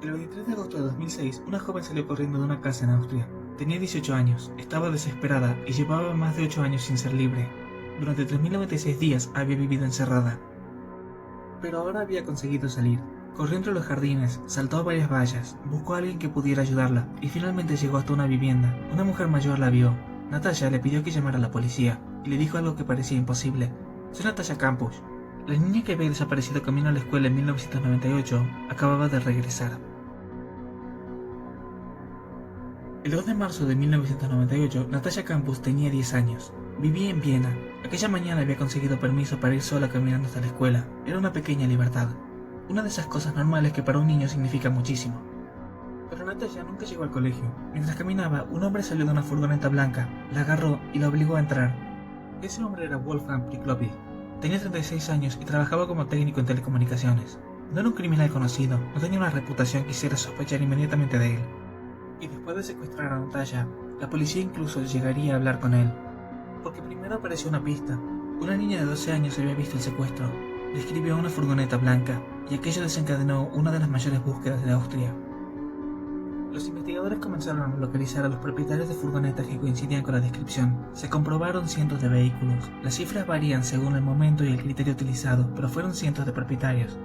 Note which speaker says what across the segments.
Speaker 1: El 23 de agosto de 2006, una joven salió corriendo de una casa en Austria. Tenía 18 años, estaba desesperada y llevaba más de 8 años sin ser libre. Durante 3096 días había vivido encerrada. Pero ahora había conseguido salir. Corrió entre los jardines, saltó a varias vallas, buscó a alguien que pudiera ayudarla y finalmente llegó hasta una vivienda. Una mujer mayor la vio. Natasha le pidió que llamara a la policía y le dijo algo que parecía imposible. Soy Natasha Campus. La niña que había desaparecido camino a la escuela en 1998 acababa de regresar. El 2 de marzo de 1998, Natasha Campus tenía 10 años. Vivía en Viena. Aquella mañana había conseguido permiso para ir sola caminando hasta la escuela. Era una pequeña libertad. Una de esas cosas normales que para un niño significa muchísimo. Pero Natasha nunca llegó al colegio. Mientras caminaba, un hombre salió de una furgoneta blanca, la agarró y la obligó a entrar. Ese hombre era Wolfgang Priklopil. Tenía 36 años y trabajaba como técnico en telecomunicaciones. No era un criminal conocido, no tenía una reputación que hiciera sospechar inmediatamente de él. Y después de secuestrar a Natasha, la policía incluso llegaría a hablar con él. Porque primero apareció una pista. Una niña de 12 años había visto el secuestro. Describió una furgoneta blanca, y aquello desencadenó una de las mayores búsquedas de Austria. Los investigadores comenzaron a localizar a los propietarios de furgonetas que coincidían con la descripción. Se comprobaron cientos de vehículos. Las cifras varían según el momento y el criterio utilizado, pero fueron cientos de propietarios.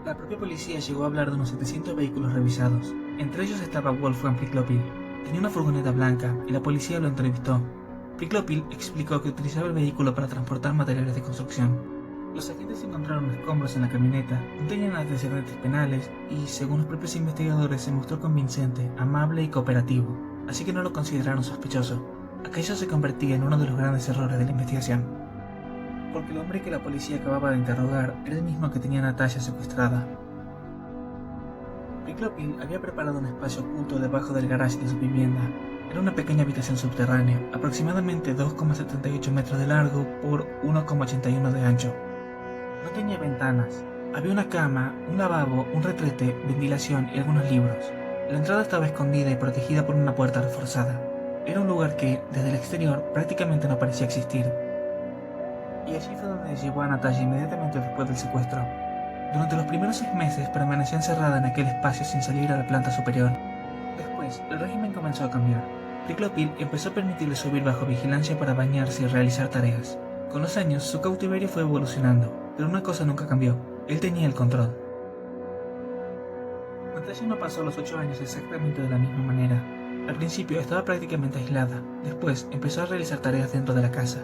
Speaker 1: La propia policía llegó a hablar de unos 700 vehículos revisados. Entre ellos estaba Wolfgang Priklopil. Tenía una furgoneta blanca y la policía lo entrevistó. Priklopil explicó que utilizaba el vehículo para transportar materiales de construcción. Los agentes encontraron escombros en la camioneta, no tenían antecedentes penales y, según los propios investigadores, se mostró convincente, amable y cooperativo, así que no lo consideraron sospechoso. Aquello se convertía en uno de los grandes errores de la investigación, porque el hombre que la policía acababa de interrogar era el mismo que tenía a Natasha secuestrada. Priklopil había preparado un espacio oculto debajo del garage de su vivienda. Era una pequeña habitación subterránea, aproximadamente 2,78 metros de largo por 1,81 de ancho. No tenía ventanas. Había una cama, un lavabo, un retrete, ventilación y algunos libros. La entrada estaba escondida y protegida por una puerta reforzada. Era un lugar que, desde el exterior, prácticamente no parecía existir. Y allí fue donde llevó a Natasha inmediatamente después del secuestro. Durante los primeros 6 meses permaneció encerrada en aquel espacio sin salir a la planta superior. Después, el régimen comenzó a cambiar. Priklopil empezó a permitirle subir bajo vigilancia para bañarse y realizar tareas. Con los años, su cautiverio fue evolucionando, pero una cosa nunca cambió: él tenía el control. Natasha no pasó los 8 años exactamente de la misma manera. Al principio estaba prácticamente aislada, después empezó a realizar tareas dentro de la casa.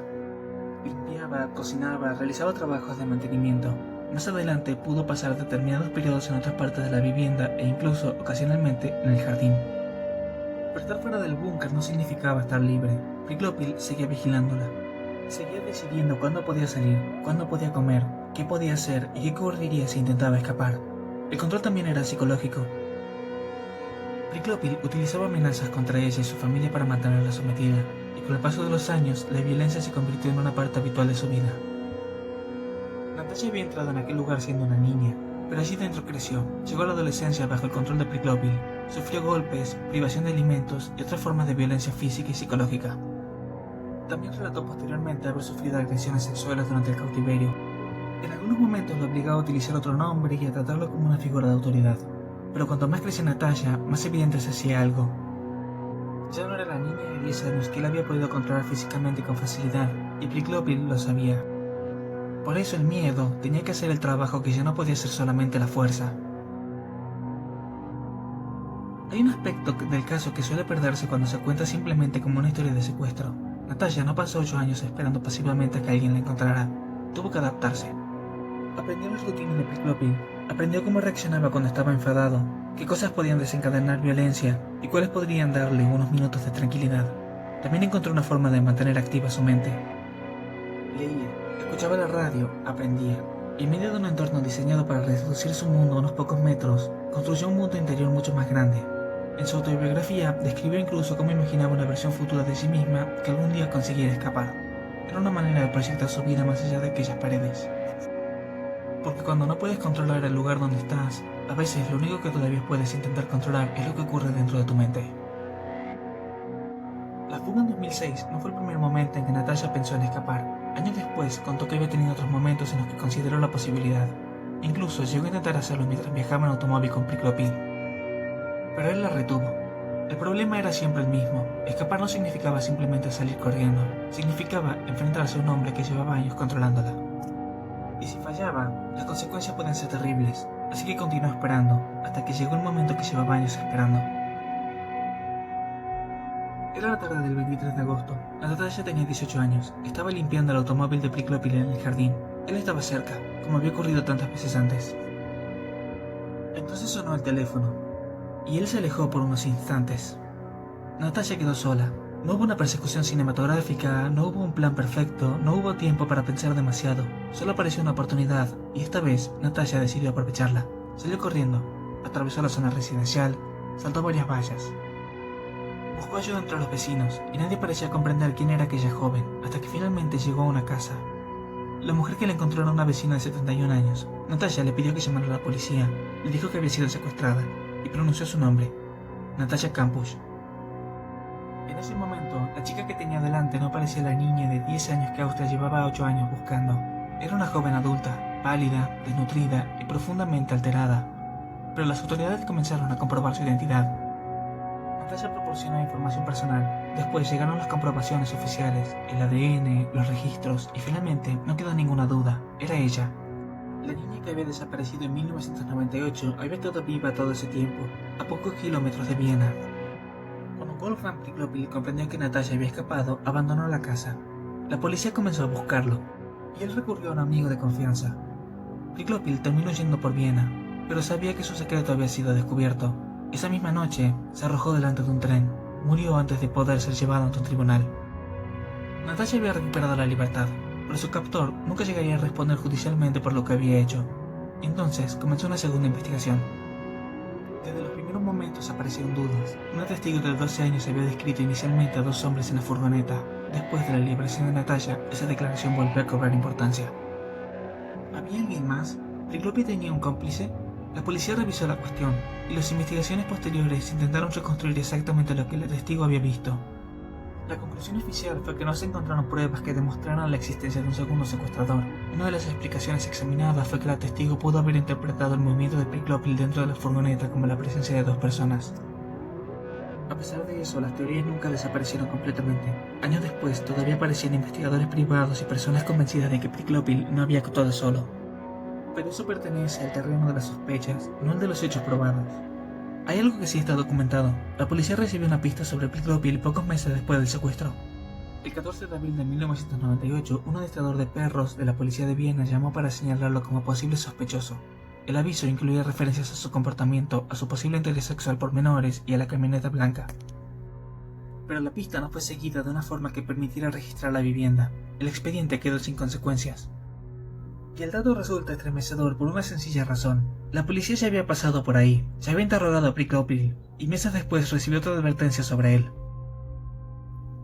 Speaker 1: Limpiaba, cocinaba, realizaba trabajos de mantenimiento. Más adelante pudo pasar determinados periodos en otras partes de la vivienda e incluso, ocasionalmente, en el jardín. Pero estar fuera del búnker no significaba estar libre. Priklopil seguía vigilándola. Seguía decidiendo cuándo podía salir, cuándo podía comer, qué podía hacer y qué ocurriría si intentaba escapar. El control también era psicológico. Priklopil utilizaba amenazas contra ella y su familia para mantenerla sometida, y con el paso de los años, la violencia se convirtió en una parte habitual de su vida. Natasha había entrado en aquel lugar siendo una niña, pero allí dentro creció. Llegó a la adolescencia bajo el control de Priklopil. Sufrió golpes, privación de alimentos y otras formas de violencia física y psicológica. También relató posteriormente haber sufrido agresiones sexuales durante el cautiverio. En algunos momentos lo obligaba a utilizar otro nombre y a tratarlo como una figura de autoridad. Pero cuanto más crecía Natasha, más evidente se hacía algo. Ya no era la niña de 10 años que él había podido controlar físicamente con facilidad, y Priklopil lo sabía. Por eso el miedo tenía que hacer el trabajo que ya no podía hacer solamente la fuerza. Hay un aspecto del caso que suele perderse cuando se cuenta simplemente como una historia de secuestro. Natasha no pasó 8 años esperando pasivamente a que alguien la encontrara. Tuvo que adaptarse. Aprendió las rutinas de Priklopil. Aprendió cómo reaccionaba cuando estaba enfadado, qué cosas podían desencadenar violencia y cuáles podrían darle unos minutos de tranquilidad. También encontró una forma de mantener activa su mente. Leía, escuchaba la radio, aprendía. Y en medio de un entorno diseñado para reducir su mundo a unos pocos metros, construyó un mundo interior mucho más grande. En su autobiografía describió incluso cómo imaginaba una versión futura de sí misma que algún día consiguiera escapar. Era una manera de proyectar su vida más allá de aquellas paredes. Porque cuando no puedes controlar el lugar donde estás, a veces lo único que todavía puedes intentar controlar es lo que ocurre dentro de tu mente. La fuga en 2006 no fue el primer momento en que Natasha pensó en escapar. Años después contó que había tenido otros momentos en los que consideró la posibilidad. Incluso llegó a intentar hacerlo mientras viajaba en automóvil con Priklopil. pero él la retuvo. El problema era siempre el mismo. Escapar no significaba simplemente salir corriendo, significaba enfrentarse a un hombre que llevaba años controlándola. Y si fallaba, las consecuencias podían ser terribles, así que continuó esperando, hasta que llegó el momento que llevaba años esperando. Era la tarde del 23 de agosto. Natasha tenía 18 años. Estaba limpiando el automóvil de Priklopil en el jardín. Él estaba cerca, como había ocurrido tantas veces antes. Entonces sonó el teléfono, y él se alejó por unos instantes. Natasha quedó sola. No hubo una persecución cinematográfica, no hubo un plan perfecto, no hubo tiempo para pensar demasiado. Solo apareció una oportunidad, y esta vez Natasha decidió aprovecharla. Salió corriendo, atravesó la zona residencial, saltó varias vallas. Buscó ayuda entre los vecinos, y nadie parecía comprender quién era aquella joven, hasta que finalmente llegó a una casa. La mujer que la encontró era una vecina de 71 años. Natasha le pidió que llamara a la policía, le dijo que había sido secuestrada, y pronunció su nombre, Natasha Kampusch. En ese momento, la chica que tenía delante no parecía la niña de 10 años que Austria llevaba 8 años buscando. Era una joven adulta, pálida, desnutrida y profundamente alterada. Pero las autoridades comenzaron a comprobar su identidad. Natasha proporcionó información personal. Después llegaron las comprobaciones oficiales, el ADN, los registros y finalmente no quedó ninguna duda. Era ella. La niña que había desaparecido en 1998 había estado viva todo ese tiempo, a pocos kilómetros de Viena. Cuando Wolfgang Priklopil comprendió que Natasha había escapado, abandonó la casa. La policía comenzó a buscarlo, y él recurrió a un amigo de confianza. Priklopil terminó yendo por Viena, pero sabía que su secreto había sido descubierto. Esa misma noche, se arrojó delante de un tren. Murió antes de poder ser llevado ante un tribunal. Natasha había recuperado la libertad, pero su captor nunca llegaría a responder judicialmente por lo que había hecho. Entonces comenzó una segunda investigación. Desde los primeros momentos aparecieron dudas. Una testigo de 12 años había descrito inicialmente a 2 hombres en la furgoneta. Después de la liberación de Natasha, esa declaración volvió a cobrar importancia. ¿Había alguien más? ¿Priklopil tenía un cómplice? La policía revisó la cuestión, y las investigaciones posteriores intentaron reconstruir exactamente lo que el testigo había visto. La conclusión oficial fue que no se encontraron pruebas que demostraran la existencia de un segundo secuestrador. Una de las explicaciones examinadas fue que la testigo pudo haber interpretado el movimiento de Priklopil dentro de la furgoneta como la presencia de 2 personas. A pesar de eso, las teorías nunca desaparecieron completamente. Años después, todavía aparecían investigadores privados y personas convencidas de que Priklopil no había actuado solo. Pero eso pertenece al terreno de las sospechas, no al de los hechos probados. Hay algo que sí está documentado. La policía recibió una pista sobre Priklopil pocos meses después del secuestro. El 14 de abril de 1998, un adiestrador de perros de la policía de Viena llamó para señalarlo como posible sospechoso. El aviso incluía referencias a su comportamiento, a su posible interés sexual por menores y a la camioneta blanca. Pero la pista no fue seguida de una forma que permitiera registrar la vivienda. El expediente quedó sin consecuencias. Y el dato resulta estremecedor por una sencilla razón. La policía ya había pasado por ahí, ya había interrogado a Priklopil, y meses después recibió otra advertencia sobre él.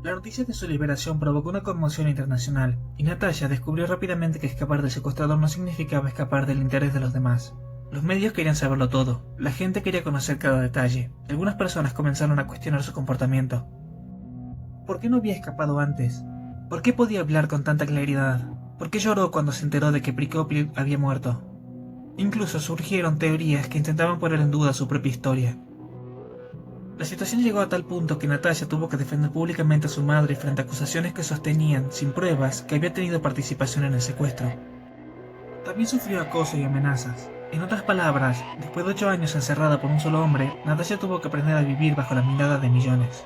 Speaker 1: La noticia de su liberación provocó una conmoción internacional, y Natasha descubrió rápidamente que escapar del secuestrador no significaba escapar del interés de los demás. Los medios querían saberlo todo, la gente quería conocer cada detalle, algunas personas comenzaron a cuestionar su comportamiento. ¿Por qué no había escapado antes? ¿Por qué podía hablar con tanta claridad? ¿Por qué lloró cuando se enteró de que Priklopil había muerto? Incluso surgieron teorías que intentaban poner en duda su propia historia. La situación llegó a tal punto que Natasha tuvo que defender públicamente a su madre frente a acusaciones que sostenían, sin pruebas, que había tenido participación en el secuestro. También sufrió acoso y amenazas. En otras palabras, después de 8 años encerrada por un solo hombre, Natasha tuvo que aprender a vivir bajo la mirada de millones.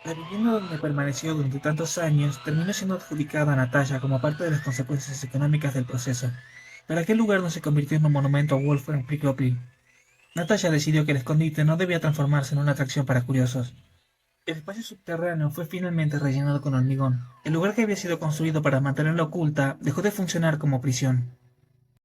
Speaker 1: La vivienda donde permaneció durante tantos años terminó siendo adjudicada a Natasha como parte de las consecuencias económicas del proceso, pero aquel lugar no se convirtió en un monumento a Wolfgang Priklopil. Natasha decidió que el escondite no debía transformarse en una atracción para curiosos. El espacio subterráneo fue finalmente rellenado con hormigón. El lugar que había sido construido para mantenerla oculta dejó de funcionar como prisión.